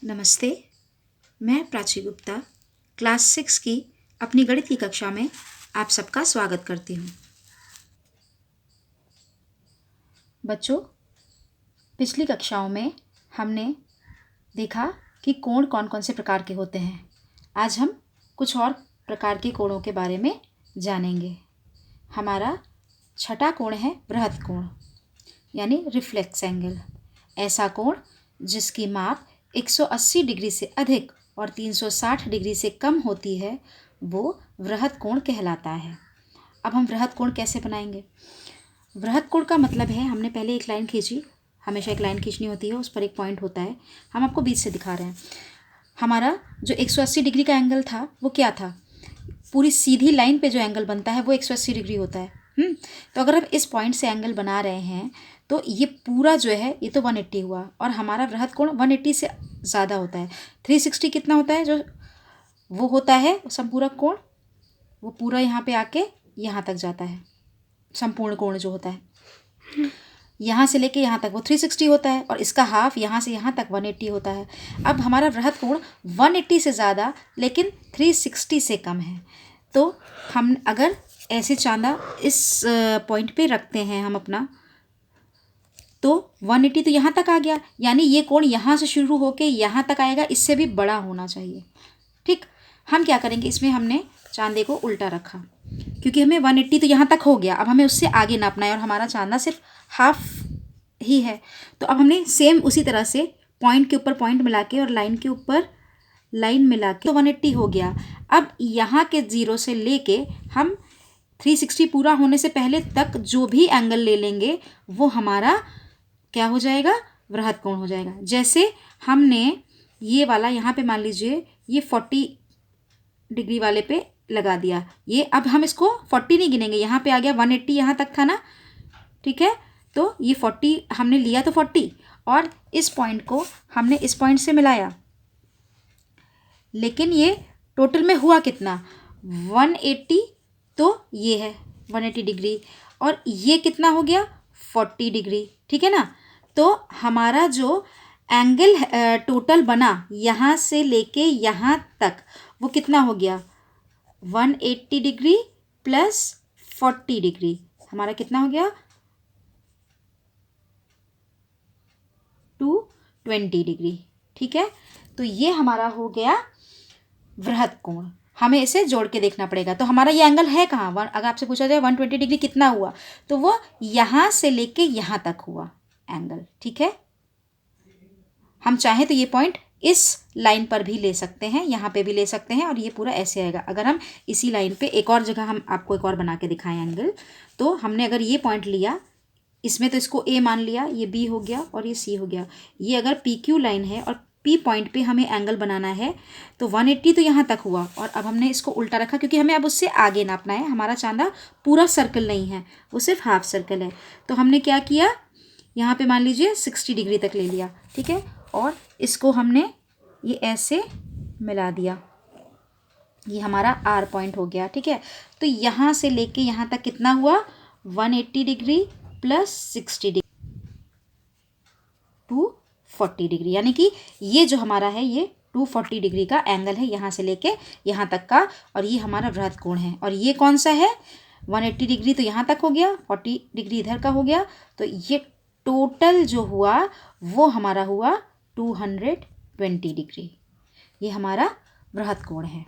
नमस्ते, मैं प्राची गुप्ता क्लास 6 की अपनी गणित की कक्षा में आप सबका स्वागत करती हूँ। बच्चों, पिछली कक्षाओं में हमने देखा कि कोण कौन कौन से प्रकार के होते हैं। आज हम कुछ और प्रकार के कोणों के बारे में जानेंगे। हमारा छठा कोण है बृहद कोण यानी रिफ्लेक्स एंगल। ऐसा कोण जिसकी माप 180 डिग्री से अधिक और 360 डिग्री से कम होती है वो बृहद कोण कहलाता है। अब हम बृहद कोण कैसे बनाएंगे? बृहद कोण का मतलब है, हमने पहले एक लाइन खींची, हमेशा एक लाइन खींचनी होती है, उस पर एक पॉइंट होता है। हम आपको बीच से दिखा रहे हैं। हमारा जो 180 डिग्री का एंगल था वो क्या था? पूरी सीधी लाइन पे जो एंगल बनता है वो 180 डिग्री होता है। तो अगर हम इस पॉइंट से एंगल बना रहे हैं तो ये पूरा जो है ये तो 180 हुआ, और हमारा बृहद कोण 180 से ज़्यादा होता है। 360 कितना होता है? जो वो होता है संपूरक कोण, वो पूरा यहाँ पे आके यहाँ तक जाता है। संपूर्ण कोण जो होता है यहाँ से लेके यहाँ तक वो 360 होता है, और इसका हाफ यहाँ से यहाँ तक 180 होता है। अब हमारा बृहद कोण 180 से ज़्यादा लेकिन 360 से कम है। तो हम अगर ऐसे चांदा इस पॉइंट पे रखते हैं हम अपना, तो 180 तो यहाँ तक आ गया, यानी ये कोण यहाँ से शुरू होके यहाँ तक आएगा, इससे भी बड़ा होना चाहिए। ठीक, हम क्या करेंगे, इसमें हमने चांदे को उल्टा रखा क्योंकि हमें 180 तो यहाँ तक हो गया, अब हमें उससे आगे नापना है और हमारा चांदा सिर्फ हाफ ही है। तो अब हमने सेम उसी तरह से पॉइंट के ऊपर पॉइंट मिला के और लाइन के ऊपर लाइन मिला के तो 180 हो गया। अब यहाँ के 0 से लेके हम 360 पूरा होने से पहले तक जो भी एंगल ले लेंगे वो हमारा क्या हो जाएगा? बृहद कोण हो जाएगा। जैसे हमने ये वाला यहाँ पे मान लीजिए ये 40 डिग्री वाले पे लगा दिया, ये अब हम इसको 40 नहीं गिनेंगे, यहाँ पे आ गया 180 यहाँ तक था ना, ठीक है। तो ये 40 हमने लिया तो 40, और इस पॉइंट को हमने इस पॉइंट से मिलाया, लेकिन ये टोटल में हुआ कितना? 180, तो ये है 180 डिग्री, और ये कितना हो गया? 40 डिग्री, ठीक है ना। तो हमारा जो एंगल टोटल बना यहाँ से लेके यहाँ तक वो कितना हो गया? 180 डिग्री प्लस 40 डिग्री, हमारा कितना हो गया? 220 डिग्री, ठीक है। तो ये हमारा हो गया बृहद कोण। हमें इसे जोड़ के देखना पड़ेगा। तो हमारा ये एंगल है कहाँ? अगर आपसे पूछा जाए 120 डिग्री कितना हुआ, तो वो यहाँ से लेके यहाँ तक हुआ एंगल, ठीक है। हम चाहें तो ये पॉइंट इस लाइन पर भी ले सकते हैं, यहाँ पे भी ले सकते हैं, और ये पूरा ऐसे आएगा। अगर हम इसी लाइन पे एक और जगह हम आपको एक और बना के दिखाएं एंगल, तो हमने अगर ये पॉइंट लिया, इसमें तो इसको ए मान लिया, ये बी हो गया और ये सी हो गया। ये अगर पी क्यू लाइन है और पी पॉइंट पे हमें एंगल बनाना है, तो 180 तो यहाँ तक हुआ, और अब हमने इसको उल्टा रखा क्योंकि हमें अब उससे आगे नापना है। हमारा चांदा पूरा सर्कल नहीं है, वो सिर्फ हाफ सर्कल है। तो हमने क्या किया, यहाँ पे मान लीजिए 60 डिग्री तक ले लिया, ठीक है, और इसको हमने ये ऐसे मिला दिया, ये हमारा आर पॉइंट हो गया, ठीक है। तो यहाँ से लेके यहाँ तक कितना हुआ? 180 डिग्री प्लस 60 डिग्री 240 डिग्री, यानी कि ये जो हमारा है ये 240 डिग्री का एंगल है यहाँ से लेके यहाँ तक का, और ये हमारा बृहद कोण है। और ये कौन सा है? 180 डिग्री तो यहाँ तक हो गया, 40 डिग्री इधर का हो गया, तो ये टोटल जो हुआ वो हमारा हुआ 220 डिग्री। ये हमारा बृहद कोण है।